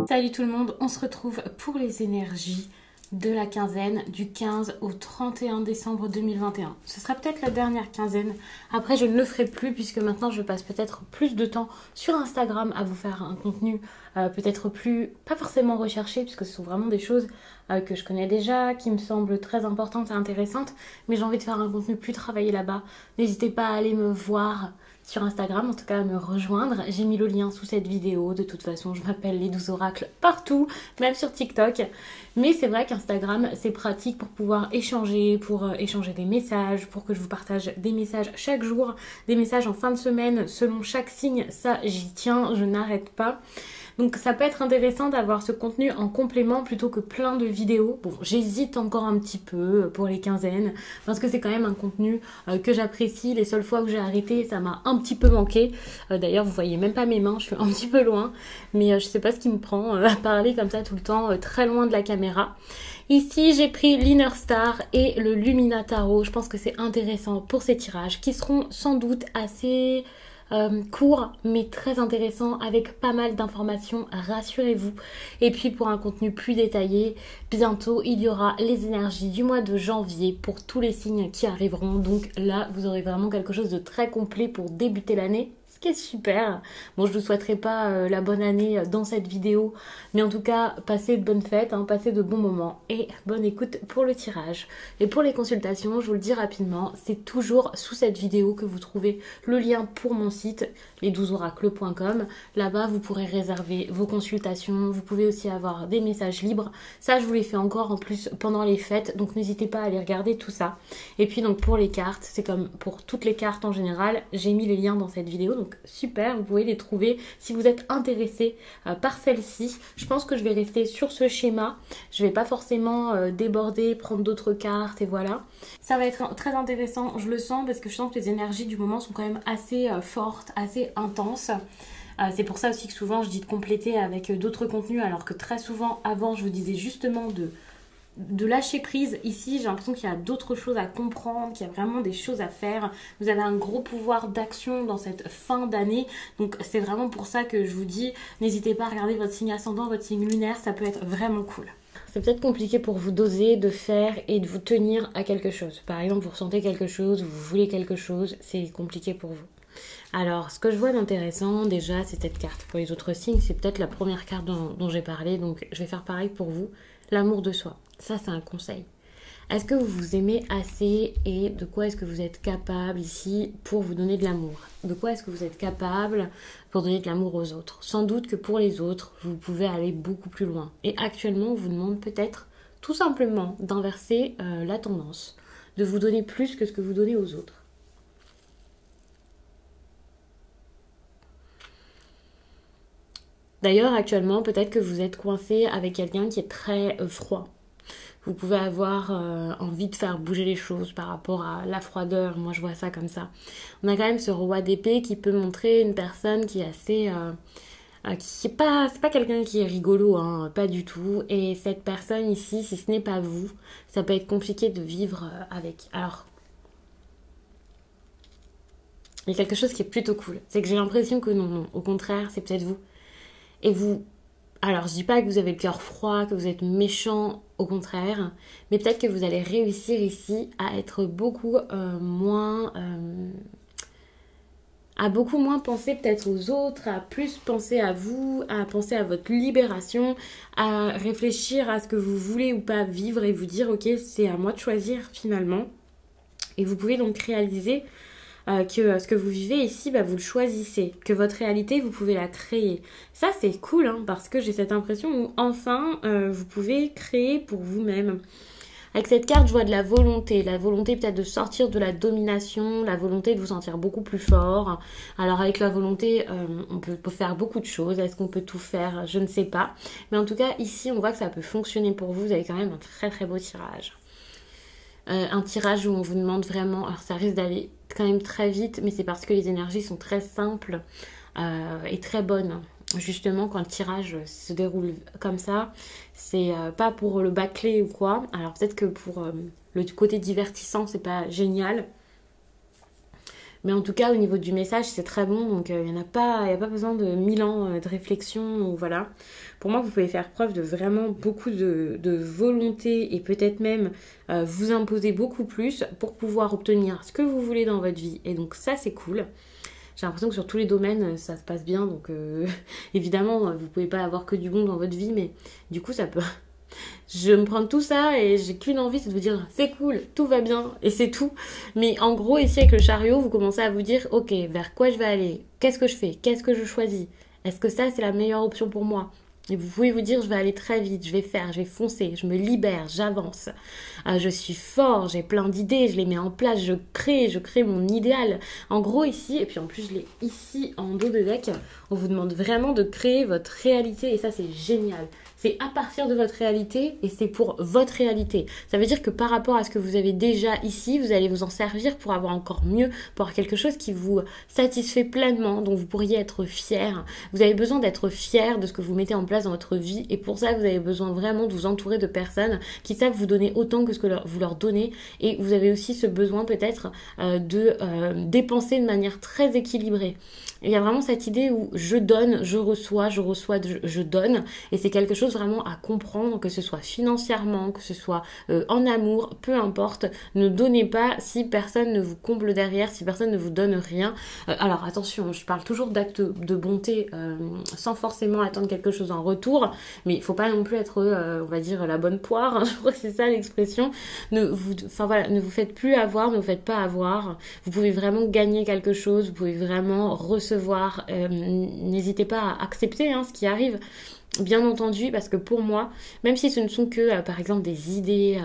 Salut tout le monde, on se retrouve pour les énergies de la quinzaine du 15 au 31 décembre 2021. Ce sera peut-être la dernière quinzaine. Après, je ne le ferai plus puisque maintenant je passe peut-être plus de temps sur Instagram à vous faire un contenu peut-être plus, pas forcément recherché puisque ce sont vraiment des choses que je connais déjà, qui me semblent très importantes et intéressantes. Mais j'ai envie de faire un contenu plus travaillé là-bas. N'hésitez pas à aller me voir sur Instagram, en tout cas à me rejoindre. J'ai mis le lien sous cette vidéo. De toute façon, je m'appelle les 12 oracles partout, même sur TikTok. Mais c'est vrai qu'Instagram, c'est pratique pour pouvoir échanger, pour échanger des messages, pour que je vous partage des messages chaque jour, des messages en fin de semaine, selon chaque signe. Ça, j'y tiens, je n'arrête pas. Donc ça peut être intéressant d'avoir ce contenu en complément plutôt que plein de vidéos. Bon, j'hésite encore un petit peu pour les quinzaines parce que c'est quand même un contenu que j'apprécie. Les seules fois où j'ai arrêté, ça m'a un petit peu manqué. D'ailleurs, vous voyez même pas mes mains, je suis un petit peu loin. Mais je sais pas ce qui me prend à parler comme ça tout le temps, très loin de la caméra. Ici, j'ai pris l'Inner Star et le Lumina Tarot. Je pense que c'est intéressant pour ces tirages qui seront sans doute assez court mais très intéressant avec pas mal d'informations, rassurez-vous. Et puis pour un contenu plus détaillé, bientôt il y aura les énergies du mois de janvier pour tous les signes qui arriveront. Donc là vous aurez vraiment quelque chose de très complet pour débuter l'année. Ce qui est super. Bon, je ne vous souhaiterai pas la bonne année dans cette vidéo, mais en tout cas, passez de bonnes fêtes, passez de bons moments et bonne écoute pour le tirage. Et pour les consultations, je vous le dis rapidement, c'est toujours sous cette vidéo que vous trouvez le lien pour mon site, les12oracles.com. Là-bas, vous pourrez réserver vos consultations, vous pouvez aussi avoir des messages libres. Ça, je vous les fais encore en plus pendant les fêtes, donc n'hésitez pas à aller regarder tout ça. Et puis donc pour les cartes, c'est comme pour toutes les cartes en général, j'ai mis les liens dans cette vidéo, donc super, vous pouvez les trouver si vous êtes intéressé par celle-ci. Je pense que je vais rester sur ce schéma, je vais pas forcément déborder, prendre d'autres cartes et voilà. Ça va être très intéressant, je le sens parce que je sens que les énergies du moment sont quand même assez fortes, assez intenses. C'est pour ça aussi que souvent je dis de compléter avec d'autres contenus alors que très souvent avant je vous disais justement de lâcher prise. Ici j'ai l'impression qu'il y a d'autres choses à comprendre, qu'il y a vraiment des choses à faire. Vous avez un gros pouvoir d'action dans cette fin d'année, donc c'est vraiment pour ça que je vous dis n'hésitez pas à regarder votre signe ascendant, votre signe lunaire, ça peut être vraiment cool. C'est peut-être compliqué pour vous d'oser, de faire et de vous tenir à quelque chose. Par exemple, vous ressentez quelque chose, vous voulez quelque chose, c'est compliqué pour vous. Alors, ce que je vois d'intéressant, déjà, c'est cette carte. Pour les autres signes, c'est peut-être la première carte dont j'ai parlé, donc je vais faire pareil pour vous. L'amour de soi. Ça, c'est un conseil. Est-ce que vous vous aimez assez et de quoi est-ce que vous êtes capable ici pour vous donner de l'amour? De quoi est-ce que vous êtes capable pour donner de l'amour aux autres? Sans doute que pour les autres, vous pouvez aller beaucoup plus loin. Et actuellement, on vous demande peut-être tout simplement d'inverser la tendance, de vous donner plus que ce que vous donnez aux autres. D'ailleurs, actuellement, peut-être que vous êtes coincé avec quelqu'un qui est très froid. Vous pouvez avoir envie de faire bouger les choses par rapport à la froideur. Moi, je vois ça comme ça. On a quand même ce roi d'épée qui peut montrer une personne qui est assez... c'est pas quelqu'un qui est rigolo, pas du tout. Et cette personne ici, si ce n'est pas vous, ça peut être compliqué de vivre avec. Alors, il y a quelque chose qui est plutôt cool. C'est que j'ai l'impression que non, au contraire, c'est peut-être vous. Et vous, alors je dis pas que vous avez le cœur froid, que vous êtes méchant, au contraire, mais peut-être que vous allez réussir ici à être beaucoup à beaucoup moins penser peut-être aux autres, à plus penser à vous, à penser à votre libération, à réfléchir à ce que vous voulez ou pas vivre et vous dire ok, c'est à moi de choisir finalement. Et vous pouvez donc réaliser que ce que vous vivez ici, vous le choisissez, que votre réalité, vous pouvez la créer. Ça, c'est cool, parce que j'ai cette impression où enfin, vous pouvez créer pour vous-même. Avec cette carte, je vois de la volonté peut-être de sortir de la domination, la volonté de vous sentir beaucoup plus fort. Alors avec la volonté, on peut faire beaucoup de choses. Est-ce qu'on peut tout faire? Je ne sais pas. Mais en tout cas, ici, on voit que ça peut fonctionner pour vous. Vous avez quand même un très très beau tirage. Un tirage où on vous demande vraiment, alors ça risque d'aller quand même très vite, mais c'est parce que les énergies sont très simples et très bonnes. Justement, quand le tirage se déroule comme ça, c'est pas pour le bâcler ou quoi. Alors peut-être que pour le côté divertissant, c'est pas génial. Mais en tout cas, au niveau du message, c'est très bon. Donc, il n'y a pas besoin de 1000 ans de réflexion. Ou voilà. Pour moi, vous pouvez faire preuve de vraiment beaucoup de volonté et peut-être même vous imposer beaucoup plus pour pouvoir obtenir ce que vous voulez dans votre vie. Et donc, ça, c'est cool. J'ai l'impression que sur tous les domaines, ça se passe bien. Donc, évidemment, vous pouvez pas avoir que du bon dans votre vie. Mais du coup, ça peut... Je me prends tout ça et j'ai qu'une envie, c'est de vous dire c'est cool, tout va bien et c'est tout. Mais en gros, ici avec le chariot, vous commencez à vous dire ok, vers quoi je vais aller, qu'est-ce que je fais, qu'est-ce que je choisis, est-ce que ça c'est la meilleure option pour moi? Et vous pouvez vous dire je vais aller très vite, je vais faire, je vais foncer, je me libère, j'avance, je suis fort, j'ai plein d'idées, je les mets en place, je crée mon idéal. En gros ici, et puis en plus je l'ai ici en dos de deck, on vous demande vraiment de créer votre réalité et ça c'est génial. C'est à partir de votre réalité et c'est pour votre réalité. Ça veut dire que par rapport à ce que vous avez déjà ici, vous allez vous en servir pour avoir encore mieux, pour avoir quelque chose qui vous satisfait pleinement, dont vous pourriez être fier. Vous avez besoin d'être fier de ce que vous mettez en place dans votre vie et pour ça, vous avez besoin vraiment de vous entourer de personnes qui savent vous donner autant que ce que vous leur donnez et vous avez aussi ce besoin peut-être de dépenser de manière très équilibrée. Il y a vraiment cette idée où je donne, je reçois, je donne. Et c'est quelque chose vraiment à comprendre, que ce soit financièrement, que ce soit en amour, peu importe. Ne donnez pas si personne ne vous comble derrière, si personne ne vous donne rien. Alors attention, je parle toujours d'actes de bonté sans forcément attendre quelque chose en retour. Mais il ne faut pas non plus être, on va dire, la bonne poire. Hein, je crois que c'est ça l'expression. Ne vous faites plus avoir, ne vous faites pas avoir. Vous pouvez vraiment gagner quelque chose, vous pouvez vraiment recevoir. N'hésitez pas à accepter ce qui arrive, bien entendu, parce que pour moi, même si ce ne sont que, par exemple, des idées,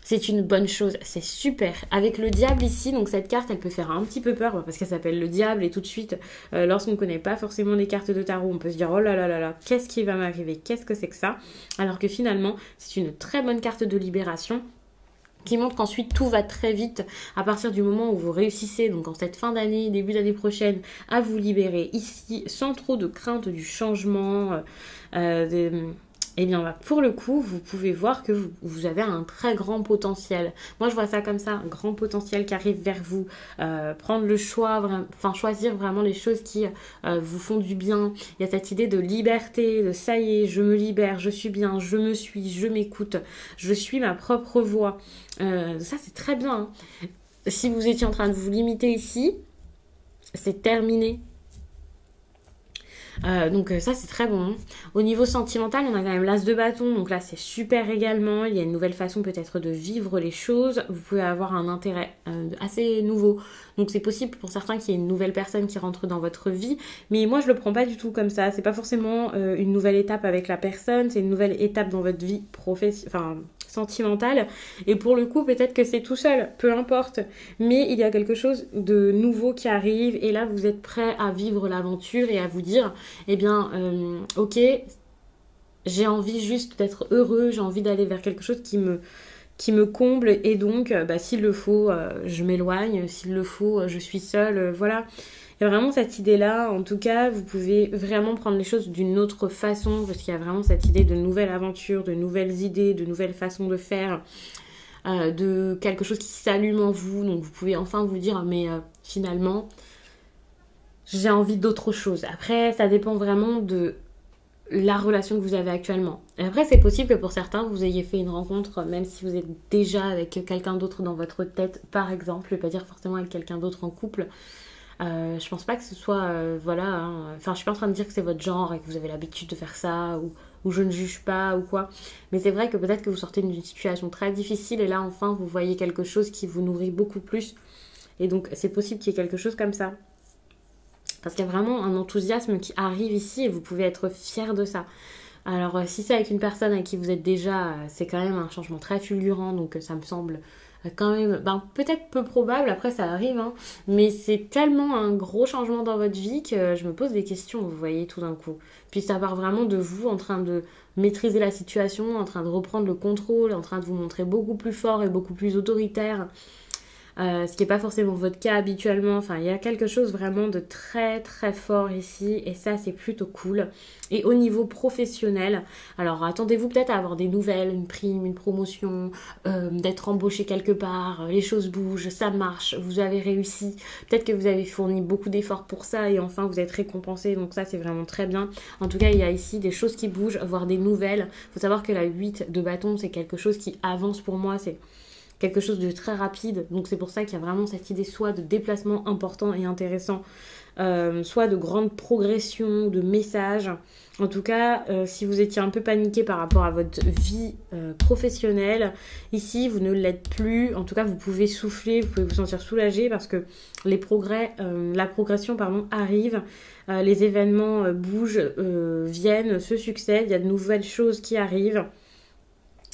c'est une bonne chose, c'est super. Avec le diable ici, donc cette carte, elle peut faire un petit peu peur, parce qu'elle s'appelle le diable, et tout de suite, lorsqu'on ne connaît pas forcément les cartes de tarot, on peut se dire, oh là là là là, qu'est-ce qui va m'arriver, qu'est-ce que c'est que ça? Alors que finalement, c'est une très bonne carte de libération, qui montre qu'ensuite tout va très vite à partir du moment où vous réussissez, donc en cette fin d'année, début d'année prochaine, à vous libérer ici, sans trop de crainte du changement, et bien pour le coup, vous pouvez voir que vous avez un très grand potentiel. Moi, je vois ça comme ça, un grand potentiel qui arrive vers vous. Prendre le choix, choisir vraiment les choses qui vous font du bien. Il y a cette idée de liberté, de ça y est, je me libère, je suis bien, je me suis, je m'écoute, je suis ma propre voix. Ça, c'est très bien. Hein. Si vous étiez en train de vous limiter ici, c'est terminé. Donc ça c'est très bon. Au niveau sentimental, on a quand même l'as de bâton, donc là c'est super également. Il y a une nouvelle façon peut-être de vivre les choses. Vous pouvez avoir un intérêt assez nouveau. Donc c'est possible pour certains qu'il y ait une nouvelle personne qui rentre dans votre vie. Mais moi je le prends pas du tout comme ça. C'est pas forcément une nouvelle étape avec la personne, c'est une nouvelle étape dans votre vie sentimentale. Et pour le coup peut-être que c'est tout seul, peu importe. Mais il y a quelque chose de nouveau qui arrive et là vous êtes prêt à vivre l'aventure et à vous dire eh bien ok, j'ai envie juste d'être heureux, j'ai envie d'aller vers quelque chose qui me comble et donc s'il le faut je m'éloigne, s'il le faut je suis seule, voilà. Il y a vraiment cette idée-là. En tout cas, vous pouvez vraiment prendre les choses d'une autre façon parce qu'il y a vraiment cette idée de nouvelles aventures, de nouvelles idées, de nouvelles façons de faire, de quelque chose qui s'allume en vous. Donc vous pouvez enfin vous dire mais finalement j'ai envie d'autre chose. Après, ça dépend vraiment de la relation que vous avez actuellement. Et après, c'est possible que pour certains, vous ayez fait une rencontre, même si vous êtes déjà avec quelqu'un d'autre dans votre tête, par exemple. Je ne vais pas dire forcément avec quelqu'un d'autre en couple. Je pense pas que ce soit je suis pas en train de dire que c'est votre genre et que vous avez l'habitude de faire ça ou je ne juge pas ou quoi, mais c'est vrai que peut-être que vous sortez d'une situation très difficile et là enfin vous voyez quelque chose qui vous nourrit beaucoup plus et donc c'est possible qu'il y ait quelque chose comme ça parce qu'il y a vraiment un enthousiasme qui arrive ici et vous pouvez être fier de ça. Alors si c'est avec une personne avec qui vous êtes déjà, c'est quand même un changement très fulgurant, donc ça me semble quand même, peut-être peu probable, après ça arrive, mais c'est tellement un gros changement dans votre vie que je me pose des questions, vous voyez, tout d'un coup. Puis ça part vraiment de vous en train de maîtriser la situation, en train de reprendre le contrôle, en train de vous montrer beaucoup plus fort et beaucoup plus autoritaire. ce qui n'est pas forcément votre cas habituellement. Enfin, il y a quelque chose vraiment de très très fort ici et ça c'est plutôt cool. Et au niveau professionnel, alors attendez-vous peut-être à avoir des nouvelles, une prime, une promotion, d'être embauché quelque part, les choses bougent, ça marche, vous avez réussi, peut-être que vous avez fourni beaucoup d'efforts pour ça et enfin vous êtes récompensé, donc ça c'est vraiment très bien. En tout cas, il y a ici des choses qui bougent, voire des nouvelles. Il faut savoir que la 8 de bâton, c'est quelque chose qui avance pour moi, c'est quelque chose de très rapide, donc c'est pour ça qu'il y a vraiment cette idée soit de déplacement important et intéressant, soit de grande progression, de messages. En tout cas, si vous étiez un peu paniqué par rapport à votre vie professionnelle, ici vous ne l'êtes plus. En tout cas, vous pouvez souffler, vous pouvez vous sentir soulagé parce que la progression arrive, les événements bougent, viennent, se succèdent, il y a de nouvelles choses qui arrivent.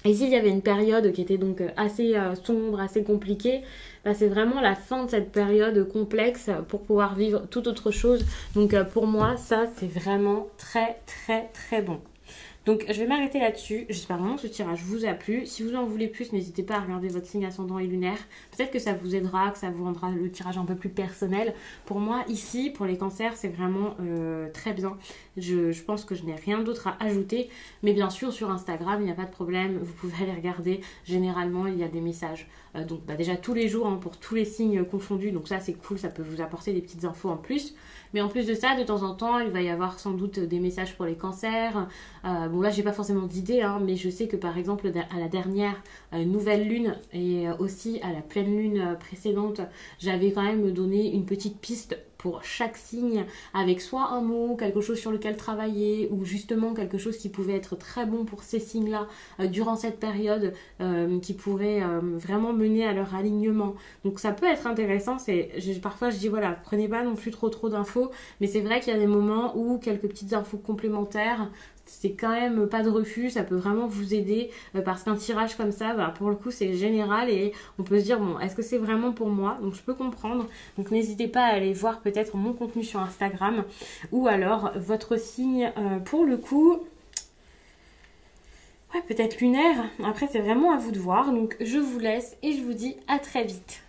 Ici, il y avait une période qui était donc assez sombre, assez compliquée. Là, c'est vraiment la fin de cette période complexe pour pouvoir vivre toute autre chose. Donc pour moi, ça, c'est vraiment très, très, très bon. Donc je vais m'arrêter là-dessus. J'espère vraiment que ce tirage vous a plu. Si vous en voulez plus, n'hésitez pas à regarder votre signe ascendant et lunaire. Peut-être que ça vous aidera, que ça vous rendra le tirage un peu plus personnel. Pour moi, ici, pour les cancers, c'est vraiment très bien. Je pense que je n'ai rien d'autre à ajouter. Mais bien sûr, sur Instagram, il n'y a pas de problème. Vous pouvez aller regarder. Généralement, il y a des messages. Donc déjà tous les jours, pour tous les signes confondus. Donc ça, c'est cool. Ça peut vous apporter des petites infos en plus. Mais en plus de ça, de temps en temps, il va y avoir sans doute des messages pour les cancers. Bon là, j'ai pas forcément d'idée, mais je sais que par exemple, à la dernière nouvelle lune et aussi à la pleine lune précédente, j'avais quand même donné une petite piste pour chaque signe avec soit un mot, quelque chose sur lequel travailler ou justement quelque chose qui pouvait être très bon pour ces signes-là durant cette période qui pourrait vraiment mener à leur alignement. Donc ça peut être intéressant. Parfois je dis voilà, prenez pas non plus trop d'infos, mais c'est vrai qu'il y a des moments où quelques petites infos complémentaires, c'est quand même pas de refus, ça peut vraiment vous aider parce qu'un tirage comme ça, pour le coup c'est général et on peut se dire bon, est-ce que c'est vraiment pour moi? Donc je peux comprendre, donc n'hésitez pas à aller voir peut-être mon contenu sur Instagram ou alors votre signe pour le coup, ouais peut-être lunaire, après c'est vraiment à vous de voir, donc je vous laisse et je vous dis à très vite.